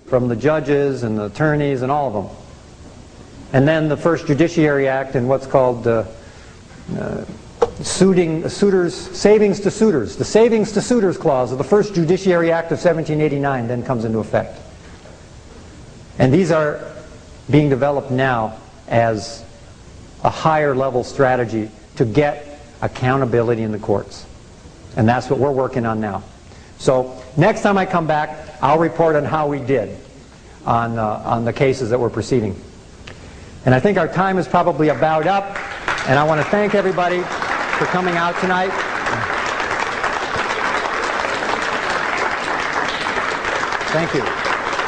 from the judges and the attorneys and all of them. And then the first Judiciary Act and what's called savings to suitors. The savings to suitors clause of the first Judiciary Act of 1789 then comes into effect. And these are being developed now as a higher level strategy to get accountability in the courts. And that's what we're working on now. So next time I come back, I'll report on how we did on the cases that we're proceeding. And I think our time is probably about up, and I want to thank everybody for coming out tonight. Thank you.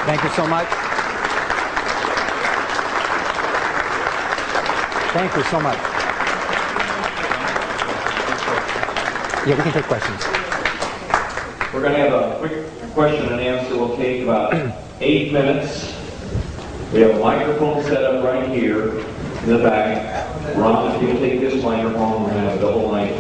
Thank you so much. Thank you so much. Yeah, we can take questions. We're going to have a quick question and answer. We'll take about 8 minutes. We have a microphone set up right here in the back. Ron, if you'll take this microphone, we're going to have a double mic.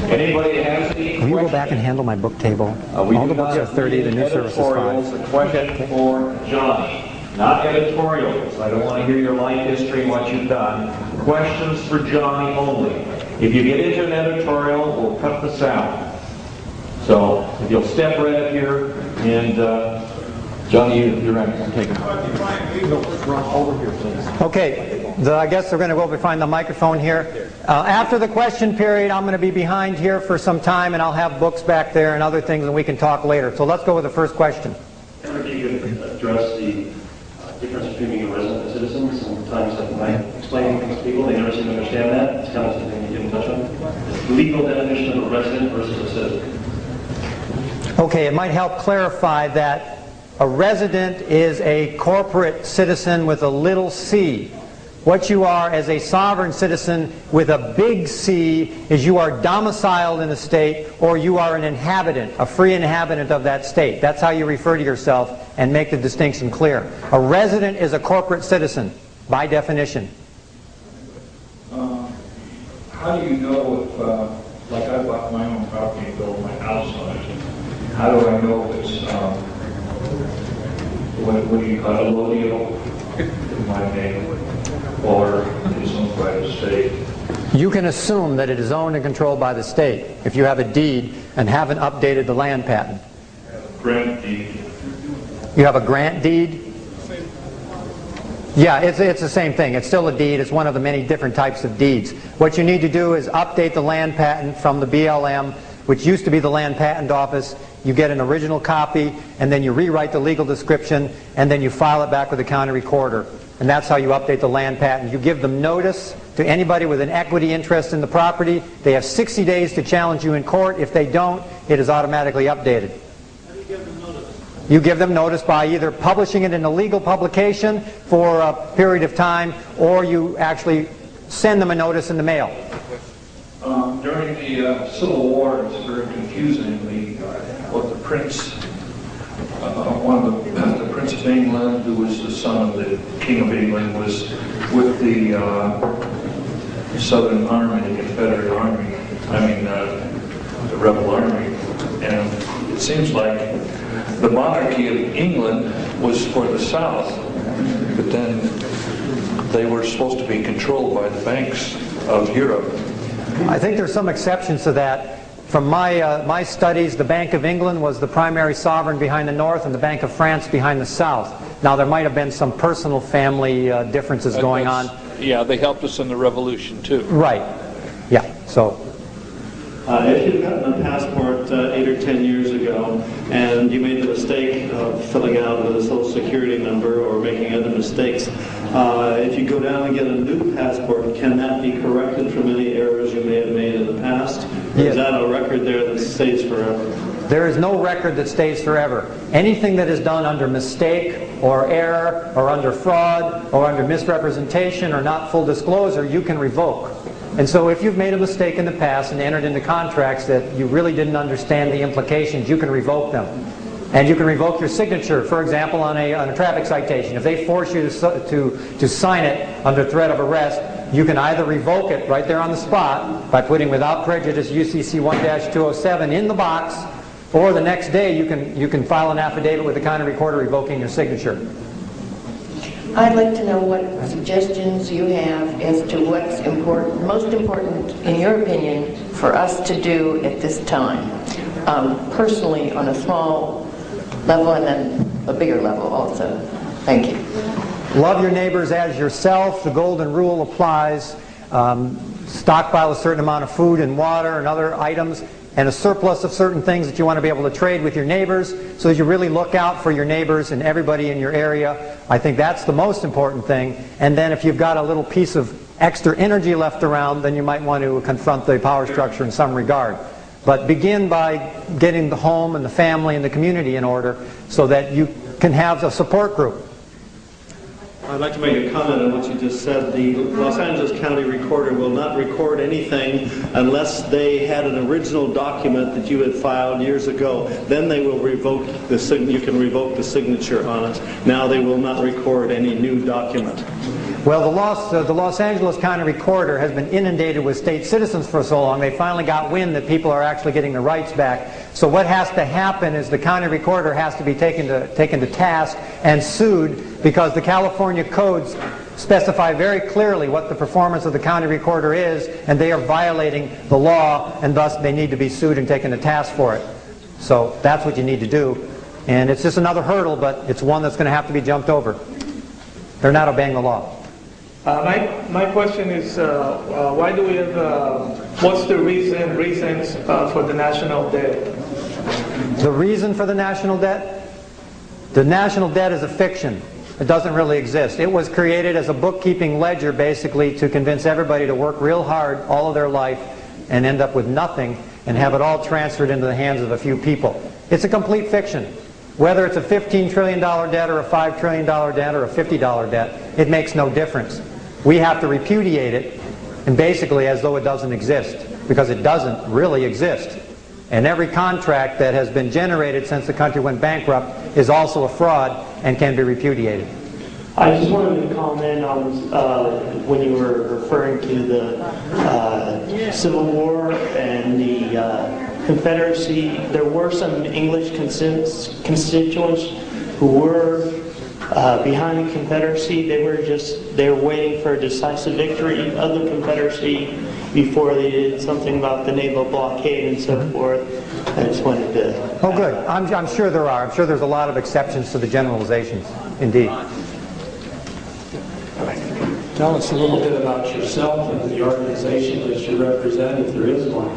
Anybody that has any Will you go back and handle my book table? All the books are 30, the new service is 5. A question for Johnny. Not editorials. I don't want to hear your life history and what you've done. Questions for Johnny only. If you get into an editorial, we'll cut this out. So, if you'll step right up here, and Johnny, you're right. I'm taking it. Over here, please. Okay, I guess we're going to go find the microphone here. After the question period, I'm going to be behind here for some time, and I'll have books back there and other things, and we can talk later. So let's go with the first question. If you could address the difference between being a resident and a citizen. Sometimes when I explain things to people, they never seem to understand that. It's kind of something you didn't touch on. The legal definition of a resident versus a citizen. Okay, it might help clarify that a resident is a corporate citizen with a little c. What you are as a sovereign citizen with a big C is you are domiciled in a state, or you are an inhabitant, a free inhabitant of that state. That's how you refer to yourself and make the distinction clear. A resident is a corporate citizen, by definition. How do you know if, like I bought my own property and built my house on it, how do I know if it's, what do you call it, allodial in my name, or it's owned by the state? You can assume that it is owned and controlled by the state if you have a deed and haven't updated the land patent. Grant deed. You have a grant deed? Yeah, it's the same thing. It's still a deed. It's one of the many different types of deeds. What you need to do is update the land patent from the BLM, which used to be the Land Patent Office. You get an original copy, and then you rewrite the legal description, and then you file it back with the county recorder. And that's how you update the land patent. You give them notice to anybody with an equity interest in the property. They have 60 days to challenge you in court. If they don't, it is automatically updated. How do you give them notice? You give them notice by either publishing it in a legal publication for a period of time, or you actually send them a notice in the mail. During the Civil War, it was very confusing. What the prince, one of the Prince of England, who was the son of the King of England, was with the Southern Army, the Confederate Army, the Rebel Army. And it seems like the monarchy of England was for the South, but then they were supposed to be controlled by the banks of Europe. I think there's some exceptions to that. From my studies, the Bank of England was the primary sovereign behind the North, and the Bank of France behind the South. Now, there might have been some personal family differences going on. Yeah, they helped us in the Revolution, too. Right. Yeah, so... If you've gotten a passport 8 or 10 years ago and you made the mistake of filling out with a social security number or making other mistakes, if you go down and get a new passport, can that be corrected from any errors you may have made in the past? Or is that a record there that stays forever? There is no record that stays forever. Anything that is done under mistake or error or under fraud or under misrepresentation or not full disclosure, you can revoke. And so if you've made a mistake in the past and entered into contracts that you really didn't understand the implications, you can revoke them. And you can revoke your signature, for example, on a traffic citation. If they force you to sign it under threat of arrest, you can either revoke it right there on the spot by putting without prejudice UCC 1-207 in the box, Or the next day you can file an affidavit with the county recorder revoking your signature. I'd like to know what suggestions you have as to what's important, most important, in your opinion, for us to do at this time, personally, on a small level and then a bigger level also. Thank you. Love your neighbors as yourself. The golden rule applies. Stockpile a certain amount of food and water and other items, and a surplus of certain things that you want to be able to trade with your neighbors, so that you really look out for your neighbors and everybody in your area. I think that's the most important thing. And then if you've got a little piece of extra energy left around, then you might want to confront the power structure in some regard. But begin by getting the home and the family and the community in order so that you can have a support group. I'd like to make a comment on what you just said. The Los Angeles County Recorder will not record anything unless they had an original document that you had filed years ago. Then they will revoke the you can revoke the signature on it. Now they will not record any new document. Well, the Los Angeles County Recorder has been inundated with state citizens for so long, they finally got wind that people are actually getting their rights back. So what has to happen is the county recorder has to be taken to task and sued, because the California codes specify very clearly what the performance of the county recorder is, and they are violating the law, and thus they need to be sued and taken to task for it. So that's what you need to do. And it's just another hurdle, but it's one that's going to have to be jumped over. They're not obeying the law. My question is, why do we have, what's the reasons for the national debt? The reason for the national debt? The national debt is a fiction. It doesn't really exist. It was created as a bookkeeping ledger, basically, to convince everybody to work real hard all of their life and end up with nothing and have it all transferred into the hands of a few people. It's a complete fiction. Whether it's a $15 trillion debt or a $5 trillion debt or a $50 debt, it makes no difference. We have to repudiate it, and basically as though it doesn't exist, because it doesn't really exist. And every contract that has been generated since the country went bankrupt is also a fraud and can be repudiated. I just wanted to comment on when you were referring to the Civil War and the Confederacy. There were some English constituents who were behind the Confederacy. They were waiting for a decisive victory of the Confederacy before they did something about the naval blockade and so forth. I just wanted to... Oh, good. I'm sure there are. I'm sure there's a lot of exceptions to the generalizations. Indeed. Tell us a little bit about yourself and the organization that you represent, if there is one.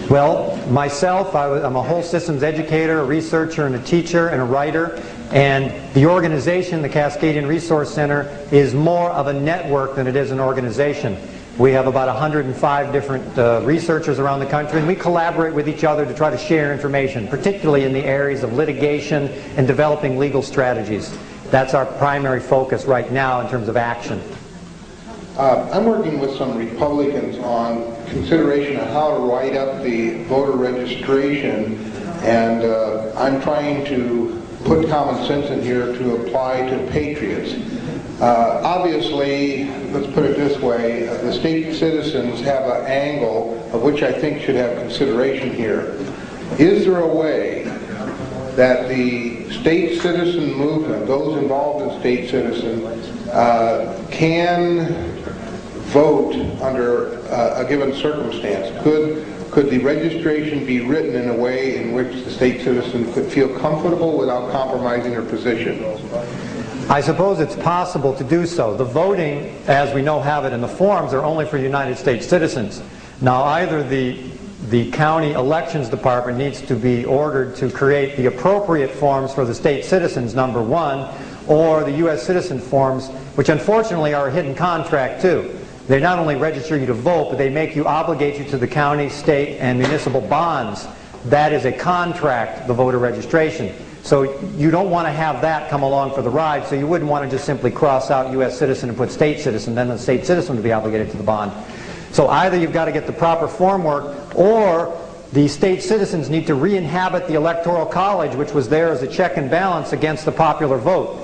Well, myself, I'm a whole systems educator, a researcher, and a teacher, and a writer. And the organization, the Cascadian Resource Center, is more of a network than it is an organization. We have about 105 different researchers around the country, and we collaborate with each other to try to share information, particularly in the areas of litigation and developing legal strategies. That's our primary focus right now in terms of action. I'm working with some Republicans on consideration of how to write up the voter registration, and I'm trying to put common sense in here to apply to patriots. Obviously, let's put it this way, the state citizens have an angle of which I think should have consideration here. Is there a way that the state citizen movement, those involved in state citizen, can vote under a given circumstance? Could the registration be written in a way in which the state citizen could feel comfortable without compromising their position? I suppose it's possible to do so. The voting, as we know, have it in the forms, are only for United States citizens. Now, either the county elections department needs to be ordered to create the appropriate forms for the state citizens, number one, or the U.S. citizen forms, which unfortunately are a hidden contract too. They not only register you to vote, but they make you obligate you to the county, state, and municipal bonds. That is a contract, the voter registration. So you don't want to have that come along for the ride, so you wouldn't want to just simply cross out U.S. citizen and put state citizen, then the state citizen would be obligated to the bond. So either you've got to get the proper form work, or the state citizens need to re-inhabit the Electoral College, which was there as a check and balance against the popular vote.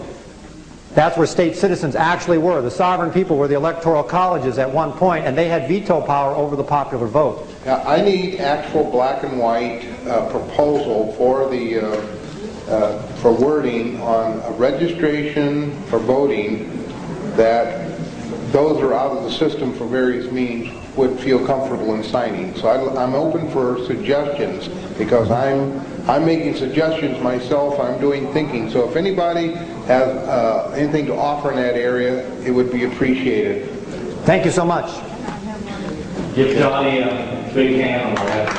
That's where state citizens actually were. The sovereign people were the electoral colleges at one point, and they had veto power over the popular vote. I need actual black and white proposal for the for wording on a registration for voting that those who are out of the system for various means would feel comfortable in signing. So I'm open for suggestions because I'm making suggestions myself. I'm doing thinking. So if anybody has anything to offer in that area, it would be appreciated. Thank you so much. Give Johnny a big hand on that.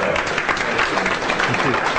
Thank you.